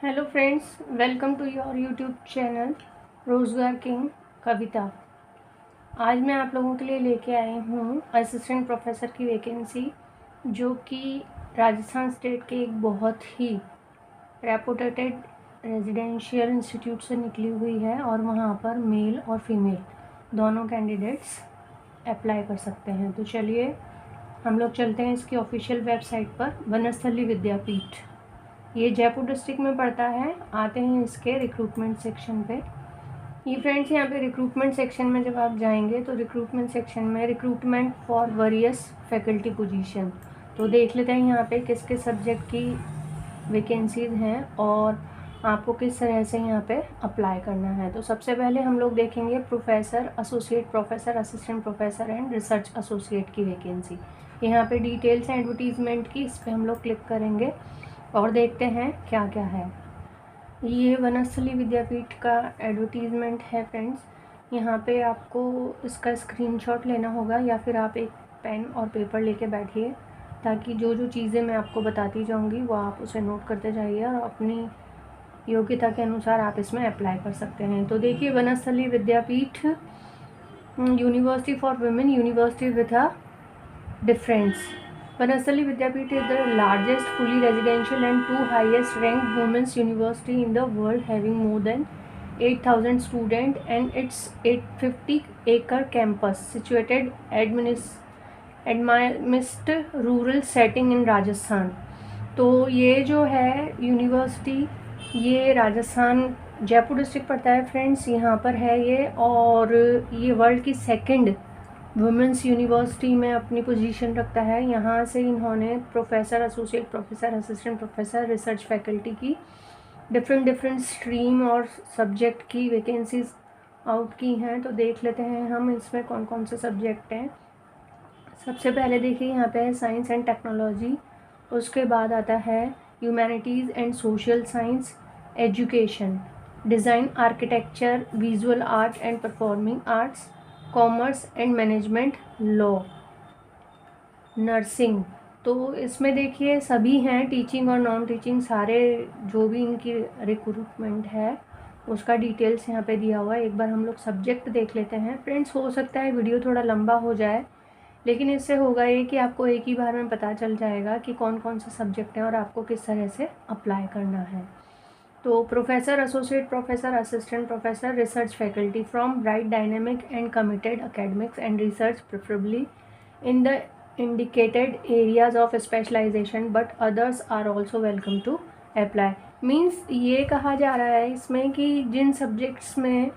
Hello friends, welcome to your YouTube channel रोज़गार king Kavita. आज मैं आप लोगों के लिए लेके आई हूँ असिस्टेंट प्रोफेसर की वैकेंसी, जो कि राजस्थान स्टेट के एक बहुत ही रेपुटेटेड रेजिडेंशियल इंस्टीट्यूट से निकली हुई है और वहाँ पर मेल और फीमेल दोनों कैंडिडेट्स अप्लाई कर सकते हैं। तो चलिए हम लोग चलते हैं इसकी ऑफिशियल वेबसाइट पर। वनस्थली विद्यापीठ, ये जयपुर डिस्ट्रिक्ट में पड़ता है। आते हैं इसके रिक्रूटमेंट सेक्शन पे। ये फ्रेंड्स, यहाँ पे रिक्रूटमेंट सेक्शन में जब आप जाएंगे तो रिक्रूटमेंट सेक्शन में recruitment for various faculty position, तो देख लेते हैं यहाँ पे किस किस सब्जेक्ट की वैकेंसीज हैं और आपको किस तरह से यहाँ पे अप्लाई करना है। तो सबसे पहले हम लोग देखेंगे professor, associate professor, assistant professor and research associate की वैकेंसी। यहाँ पे डिटेल्स हैं एडवर्टीजमेंट की, इस पर हम लोग क्लिक करेंगे और देखते हैं क्या क्या है। ये वनस्थली विद्यापीठ का एडवर्टीज़मेंट है फ्रेंड्स। यहाँ पे आपको इसका स्क्रीनशॉट लेना होगा या फिर आप एक पेन और पेपर लेके बैठिए, ताकि जो जो चीज़ें मैं आपको बताती जाऊँगी वो आप उसे नोट करते जाइए और अपनी योग्यता के अनुसार आप इसमें अप्लाई कर सकते हैं। तो देखिए, Vanasthali Vidyapeeth university for women, university with a difference. Vanasthali Vidyapeeth is the largest fully residential and two highest ranked women's university in the world, having more than 8,000 students and its 850-acre campus situated amidst rural setting in Rajasthan। तो ये जो है university, ये Rajasthan Jaipur district पड़ता है friends, यहाँ पर है ये। और ये वर्ल्ड की सेकंड वुमेंस यूनिवर्सिटी में अपनी पोजीशन रखता है। यहाँ से इन्होंने professor, associate professor, assistant professor, research faculty की डिफरेंट स्ट्रीम और सब्जेक्ट की वैकेंसीज आउट की हैं। तो देख लेते हैं हम इसमें कौन कौन से सब्जेक्ट हैं। सबसे पहले देखिए यहाँ पे है साइंस एंड टेक्नोलॉजी, उसके बाद आता है humanities and social science, education, design, architecture, visual art and performing arts, commerce and management, law, nursing. तो इसमें देखिए सभी हैं, टीचिंग और नॉन टीचिंग, सारे जो भी इनकी रिक्रूटमेंट है उसका डिटेल्स यहाँ पे दिया हुआ है। एक बार हम लोग सब्जेक्ट देख लेते हैं फ्रेंड्स। हो सकता है वीडियो थोड़ा लंबा हो जाए, लेकिन इससे होगा ये कि आपको एक ही बार में पता चल जाएगा कि कौन कौन से सब्जेक्ट हैं और आपको किस तरह से अप्लाई करना है। तो professor, associate professor, assistant professor, research faculty from bright, dynamic and committed academics and research, preferably in the indicated areas of specialization, but others are also welcome to apply। Means ये कहा जा रहा है इसमें कि जिन सब्जेक्ट्स में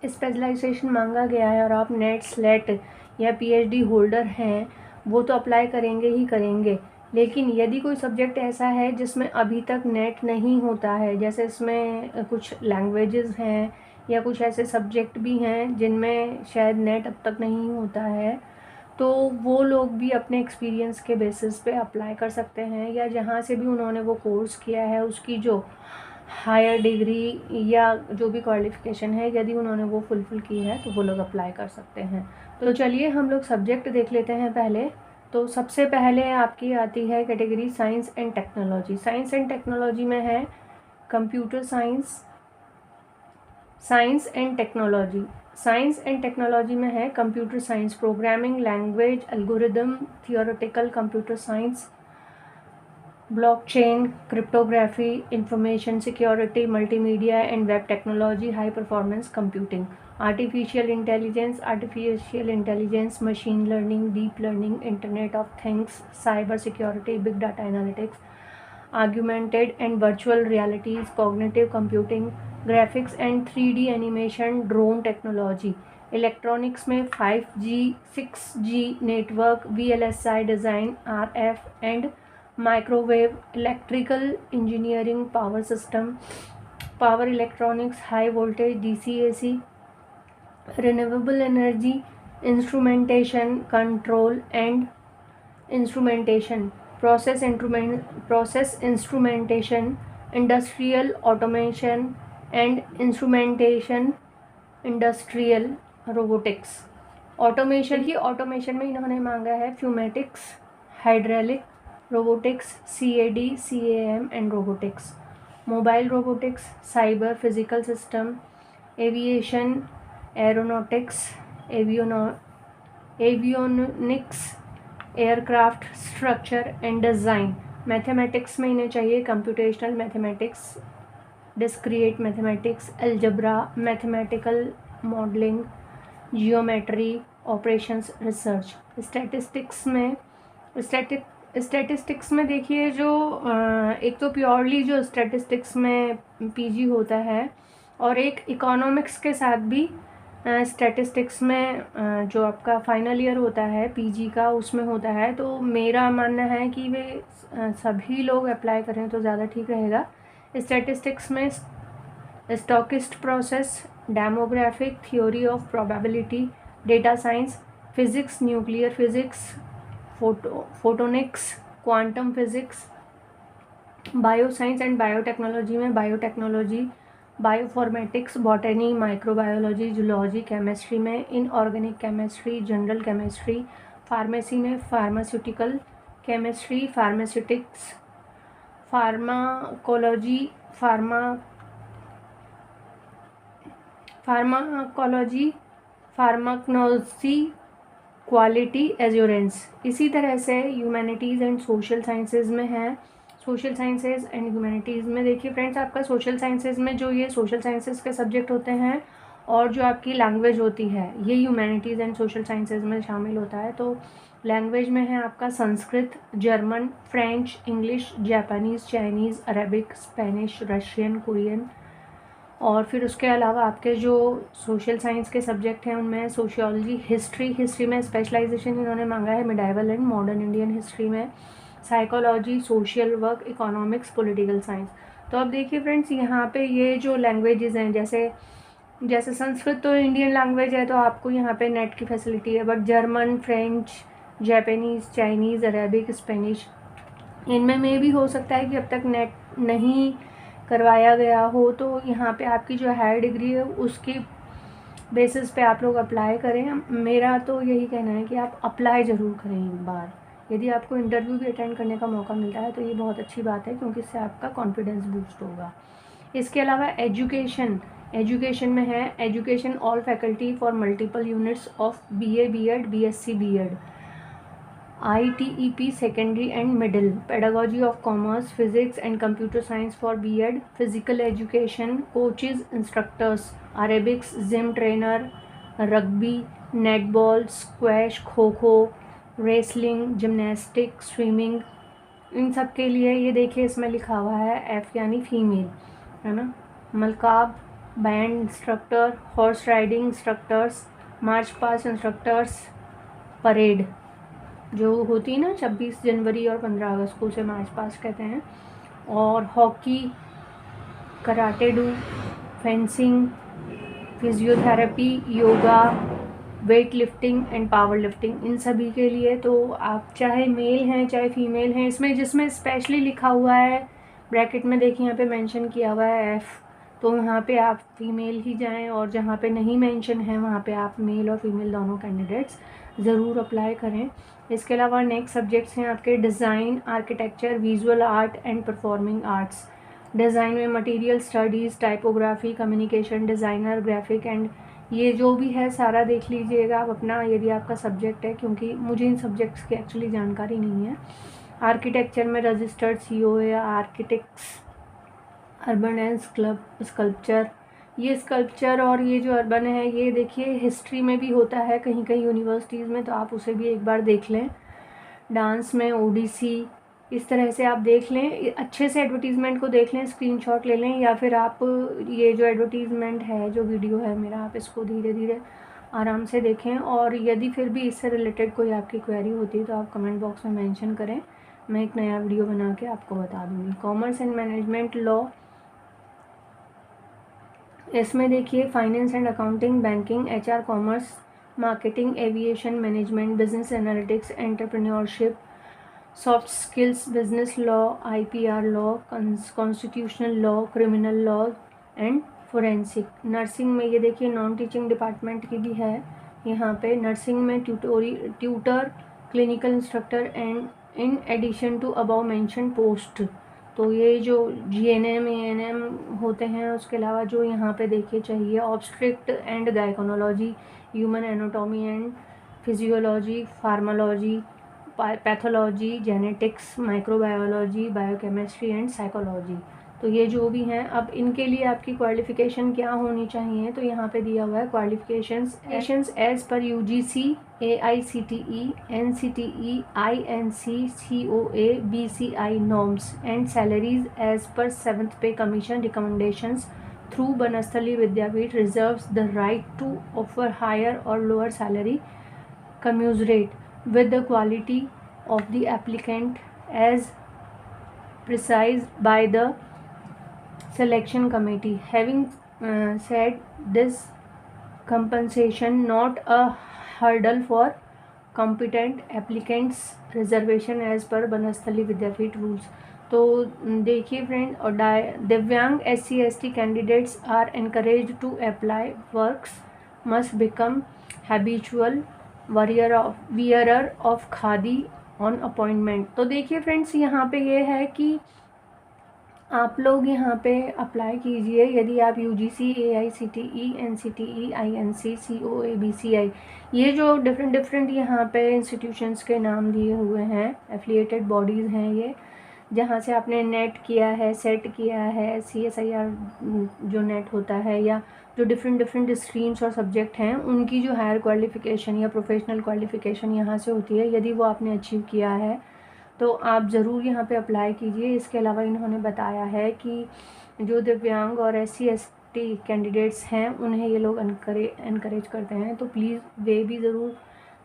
specialisation मांगा गया है और आप नेट, स्लेट या पीएचडी होल्डर हैं, वो तो अप्लाई करेंगे ही करेंगे। लेकिन यदि कोई सब्जेक्ट ऐसा है जिसमें अभी तक नेट नहीं होता है, जैसे इसमें कुछ लैंग्वेजेस हैं या कुछ ऐसे सब्जेक्ट भी हैं जिनमें शायद नेट अब तक नहीं होता है, तो वो लोग भी अपने एक्सपीरियंस के बेसिस पे अप्लाई कर सकते हैं, या जहाँ से भी उन्होंने वो कोर्स किया है उसकी जो हायर डिग्री या जो भी क्वालिफ़िकेशन है, यदि उन्होंने वो फुलफ़िल की है तो वो लोग अप्लाई कर सकते हैं। तो चलिए हम लोग सब्जेक्ट देख लेते हैं पहले। तो सबसे पहले आपकी आती है category science and technology. Science and technology में है computer science, science and technology. Science and technology में है computer science, programming language, algorithm, theoretical computer science, blockchain, cryptography, information security, multimedia and web technology, high performance computing, artificial intelligence, machine learning, deep learning, internet of things, cyber security, big data analytics, augmented and virtual realities, cognitive computing, graphics and 3D animation, drone technology, electronics में 5G 6G network, VLSI design, RF and microwave, electrical engineering, power system, power electronics, high voltage DC AC, renewable energy, instrumentation, control and instrumentation, process instrumentation, industrial automation and instrumentation, industrial robotics। Automation में इन्होंने मांगा है pneumatics, hydraulic, robotics, CAD, CAM and robotics, mobile robotics, cyber physical system, aviation, aeronautics, avionics, aircraft structure and design. Mathematics में इन्हें चाहिए computational mathematics, discrete mathematics, अलजब्रा, mathematical modelling, geometry, operations, research. Statistics में देखिए जो एक तो प्योरली जो statistics में पीजी होता है और एक इकोनॉमिक्स के साथ भी स्टैटिस्टिक्स में जो आपका फाइनल ईयर होता है पीजी का उसमें होता है। तो मेरा मानना है कि वे सभी लोग अप्लाई करें तो ज़्यादा ठीक रहेगा। स्टैटिस्टिक्स में stochastic process, demographic, theory of probability, data science, physics, nuclear physics, photonics, quantum physics, bioscience and biotechnology में biotechnology, bioinformatics, botany, microbiology, zoology, chemistry में inorganic chemistry, general chemistry, pharmacy में pharmaceutical chemistry, pharmaceutics, pharmacology, pharmacology, quality assurance. इसी तरह से humanities and social sciences में है। Social sciences and humanities में देखिए फ्रेंड्स, आपका सोशल साइंसेज में जो ये सोशल साइंसेज के सब्जेक्ट होते हैं और जो आपकी लैंग्वेज होती है ये ह्यूमैनिटीज़ एंड सोशल साइंसेज में शामिल होता है। तो लैंग्वेज में है आपका Sanskrit, German, French, English, Japanese, Chinese, Arabic, Spanish, Russian, Korean. और फिर उसके अलावा आपके जो सोशल साइंस के सब्जेक्ट हैं उनमें सोशियोलॉजी, हिस्ट्री में स्पेशलाइजेशन इन्होंने मांगा है medieval and modern Indian history में, psychology, social work, economics, political science. तो अब देखिए फ्रेंड्स यहाँ पे ये जो लैंग्वेजेस हैं जैसे संस्कृत तो इंडियन लैंग्वेज है तो आपको यहाँ पे नेट की फैसिलिटी है, but German, French, Japanese, Chinese, Arabic, Spanish इनमें में भी हो सकता है कि अब तक नेट नहीं करवाया गया हो। तो यहाँ पे आपकी जो हायर डिग्री है उसकी बेसिस पे आप लोग अप्लाई करें। मेरा तो यही कहना है कि आप अप्लाई ज़रूर करें एक बार। यदि आपको इंटरव्यू भी अटेंड करने का मौका मिलता है तो ये बहुत अच्छी बात है क्योंकि इससे आपका कॉन्फिडेंस बूस्ट होगा। इसके अलावा एजुकेशन में है education all faculty for multiple units of BA, BEd, BSc, BEd, ITEP secondary and middle, pedagogy of commerce, physics and computer science for BEd, physical education, coaches, instructors, aerobics, gym trainer, rugby, netball, squash, kho kho, wrestling, gymnastic, swimming, इन सब के लिए ये देखिए इसमें लिखा हुआ है F यानी फीमेल, है ना। मलकाब, band instructor, horse riding instructors, march past instructors, parade जो होती है ना 26 जनवरी और 15 अगस्त को, उसे मार्च पास्ट कहते हैं, और hockey, karate do, fencing, physiotherapy, yoga, weight lifting and power lifting, इन सभी के लिए तो आप चाहे मेल हैं चाहे फीमेल हैं, इसमें जिसमें स्पेशली लिखा हुआ है ब्रैकेट में देखिए यहाँ पे मेंशन किया हुआ है F, तो यहाँ पे आप फीमेल ही जाएं, और जहाँ पे नहीं मेंशन है वहाँ पे आप मेल और फीमेल दोनों कैंडिडेट्स ज़रूर अप्लाई करें। इसके अलावा नेक्स्ट सब्जेक्ट्स हैं आपके design, architecture, visual art and performing arts. Design में material studies, typography, communication designer, graphic and ये जो भी है सारा देख लीजिएगा आप अपना, यदि आपका सब्जेक्ट है, क्योंकि मुझे इन सब्जेक्ट्स की एक्चुअली जानकारी नहीं है। आर्किटेक्चर में रजिस्टर्ड CO या आर्किटेक्ट्स, अर्बन एंड स्कल्पचर, ये स्कल्पचर और ये जो अर्बन है ये देखिए हिस्ट्री में भी होता है कहीं कहीं यूनिवर्सिटीज़ में, तो आप उसे भी एक बार देख लें। डांस में ओडिसी, इस तरह से आप देख लें, अच्छे से एडवर्टीज़मेंट को देख लें, स्क्रीनशॉट ले लें, या फिर आप ये जो एडवर्टीज़मेंट है जो वीडियो है मेरा, आप इसको धीरे धीरे आराम से देखें। और यदि फिर भी इससे रिलेटेड कोई आपकी क्वेरी होती है तो आप कमेंट बॉक्स में मेंशन करें, मैं एक नया वीडियो बना के आपको बता दूँगी। कॉमर्स एंड मैनेजमेंट लॉ, इसमें देखिए finance and accounting, banking, HR, commerce, marketing, aviation management, business analytics, entrepreneurship, soft skills, business law, IPR law, constitutional law, criminal law and forensic. Nursing में ये देखिए नॉन टीचिंग डिपार्टमेंट की भी है यहाँ पे। नर्सिंग में tutor, clinical instructor and in addition to above mention post. तो ये जो GNM ANM होते हैं उसके अलावा जो यहाँ पे देखिए चाहिए obstetrics and gynaecology, human anatomy and physiology, pharmacology, pathology, genetics, microbiology, biochemistry and psychology. तो ये जो भी हैं, अब इनके लिए आपकी क्वालिफ़िकेशन क्या होनी चाहिए, तो यहाँ पे दिया हुआ है qualifications as per UGC, AICTE, NCTE, INC, COA, BCI norms and salaries as per 7th pay commission recommendations through Banasthali Vidyapeeth reserves the right to offer higher or lower salary commensurate with the quality of the applicant as precised by the selection committee. Having said this, compensation not a hurdle for competent applicants, reservation as per Banasthali Vidyapeeth rules। तो देखिए friend, और दिव्यांग SC/ST candidates are encouraged to apply, works must become habitual wearer of khadi on appointment। तो देखिए friends, यहाँ पे ये है कि आप लोग यहाँ पे अप्लाई कीजिए यदि आप UGC, AICTE, NCTE, INC, COA, BCI, ये जो डिफरेंट यहाँ पे इंस्टीट्यूशंस के नाम दिए हुए हैं, एफिलिएटेड बॉडीज़ हैं ये, जहाँ से आपने नेट किया है, सेट किया है, CSIR जो नेट होता है, या जो डिफरेंट स्ट्रीम्स और सब्जेक्ट हैं उनकी जो हायर क्वालिफ़िकेशन या प्रोफेशनल क्वालिफ़िकेशन यहाँ से होती है, यदि वो आपने अचीव किया है तो आप ज़रूर यहाँ पे अप्लाई कीजिए। इसके अलावा इन्होंने बताया है कि जो दिव्यांग और SC/ST कैंडिडेट्स हैं उन्हें ये लोग इनकरेज करते हैं, तो प्लीज़ वे भी ज़रूर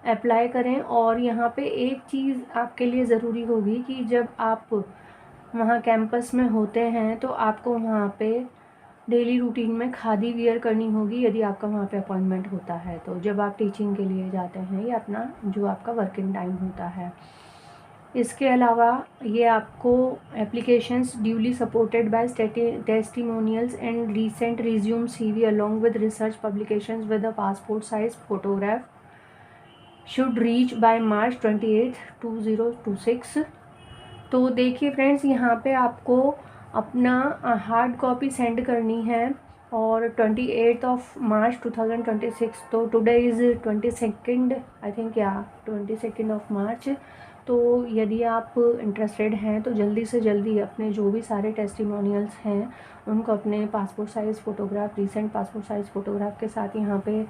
अप्लाई करें। और यहाँ पे एक चीज़ आपके लिए ज़रूरी होगी कि जब आप वहाँ कैंपस में होते हैं तो आपको वहाँ पे डेली रूटीन में खादी वियर करनी होगी यदि आपका वहाँ पे अपॉइंटमेंट होता है, तो जब आप टीचिंग के लिए जाते हैं या अपना जो आपका वर्किंग टाइम होता है। इसके अलावा ये आपको applications duly supported by testimonials and recent resume CV along with research publications with a passport size photograph should reach by March 28, 2026। तो देखिए फ्रेंड्स, यहाँ पे आपको अपना हार्ड कॉपी सेंड करनी है और 28 March 2026, तो टुडे इज़ 22 आई थिंक, या 22 March। तो यदि आप इंटरेस्टेड हैं तो जल्दी से जल्दी अपने जो भी सारे टेस्टिमोनियल्स हैं उनको अपने passport size photograph, recent passport size photograph के साथ यहाँ पे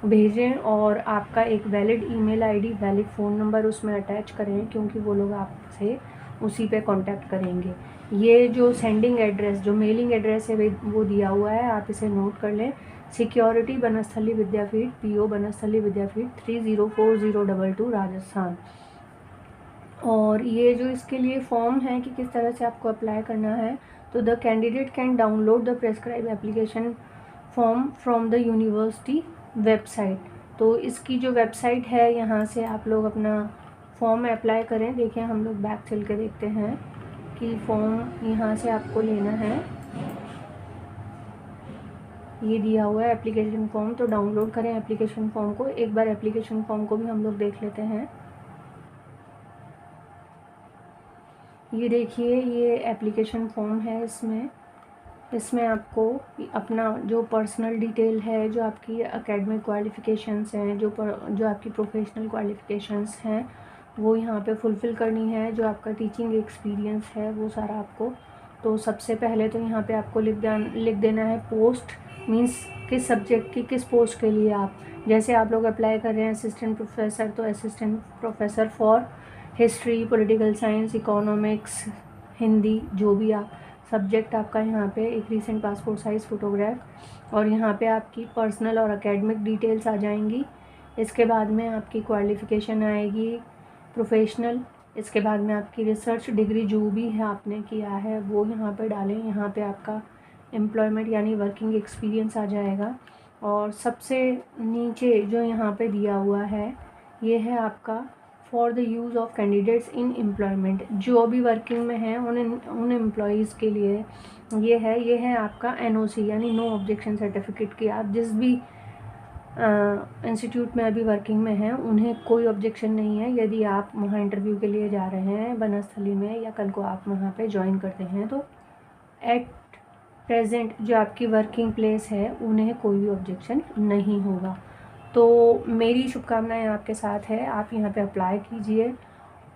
भेजें, और आपका एक valid email ID, valid phone number उसमें अटैच करें, क्योंकि वो लोग आपसे उसी पे कांटेक्ट करेंगे। ये जो सेंडिंग एड्रेस, जो मेलिंग एड्रेस है वो दिया हुआ है, आप इसे नोट कर लें। सिक्योरिटी, बनस्थली विद्यापीठ, PO बनस्थली विद्यापीठ, 304022 राजस्थान। और ये जो इसके लिए फॉर्म है कि किस तरह से आपको अप्लाई करना है, तो the candidate can download the prescribe application form from the university website. तो इसकी जो वेबसाइट है यहाँ से आप लोग अपना फॉर्म अप्लाई करें। देखिए, हम लोग बैक चल के देखते हैं कि फॉर्म यहाँ से आपको लेना है, ये दिया हुआ है एप्लीकेशन फॉर्म, तो डाउनलोड करें एप्लीकेशन फॉर्म को। एक बार एप्लीकेशन फॉर्म को भी हम लोग देख लेते हैं। ये देखिए, ये एप्लीकेशन फॉर्म है। इसमें आपको अपना जो पर्सनल डिटेल है, जो आपकी एकेडमिक क्वालिफ़िकेशंस हैं, जो आपकी प्रोफेशनल क्वालिफ़िकेशंस हैं, वो यहाँ पे फुलफ़िल करनी है। जो आपका टीचिंग एक्सपीरियंस है वो सारा आपको, तो सबसे पहले तो यहाँ पे आपको लिख देना है पोस्ट, मीन्स किस सब्जेक्ट की, किस पोस्ट के लिए आप, जैसे आप लोग अप्लाई कर रहे हैं असिस्टेंट प्रोफेसर, तो assistant professor for history, political science, economics, Hindi, जो भी आप सब्जेक्ट आपका यहाँ पे एक रीसेंट पासपोर्ट साइज़ फ़ोटोग्राफ, और यहाँ पे आपकी पर्सनल और एकेडमिक डिटेल्स आ जाएंगी। इसके बाद में आपकी क्वालिफ़िकेशन आएगी प्रोफेशनल। इसके बाद में आपकी रिसर्च डिग्री जो भी है आपने किया है वो यहाँ पे डालें। यहाँ पे आपका एम्प्लॉयमेंट यानी वर्किंग एक्सपीरियंस आ जाएगा। और सबसे नीचे जो यहाँ पे दिया हुआ है ये है आपका for the use of candidates in employment, जो भी वर्किंग में हैं उन एम्प्लॉयज़ के लिए ये है आपका NOC यानी नो ऑब्जेक्शन सर्टिफिकेट की आप जिस भी इंस्टीट्यूट में अभी वर्किंग में हैं, उन्हें कोई ऑब्जेक्शन नहीं है यदि आप वहाँ इंटरव्यू के लिए जा रहे हैं बनस्थली में, या कल को आप वहाँ पे ज्वाइन करते हैं तो एट प्रेजेंट जो आपकी वर्किंग प्लेस है उन्हें कोई भी ऑब्जेक्शन नहीं होगा। तो मेरी शुभकामनाएं आपके साथ है, आप यहाँ पे अप्लाई कीजिए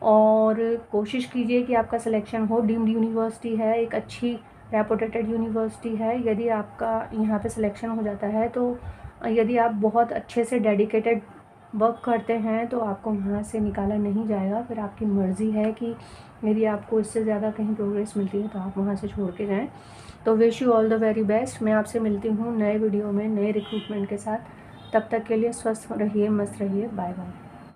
और कोशिश कीजिए कि आपका सिलेक्शन हो। डीम्ड यूनिवर्सिटी है, एक अच्छी रेपुटेटेड यूनिवर्सिटी है। यदि आपका यहाँ पे सिलेक्शन हो जाता है तो यदि आप बहुत अच्छे से डेडिकेटेड वर्क करते हैं तो आपको वहाँ से निकाला नहीं जाएगा। फिर आपकी मर्ज़ी है कि यदि आपको इससे ज़्यादा कहीं प्रोग्रेस मिलती है तो आप वहाँ से छोड़ के जाएँ। तो wish you all the very best. मैं आपसे मिलती हूँ नए वीडियो में नए रिक्रूटमेंट के साथ। तब तक के लिए स्वस्थ रहिए, मस्त रहिए। Bye bye.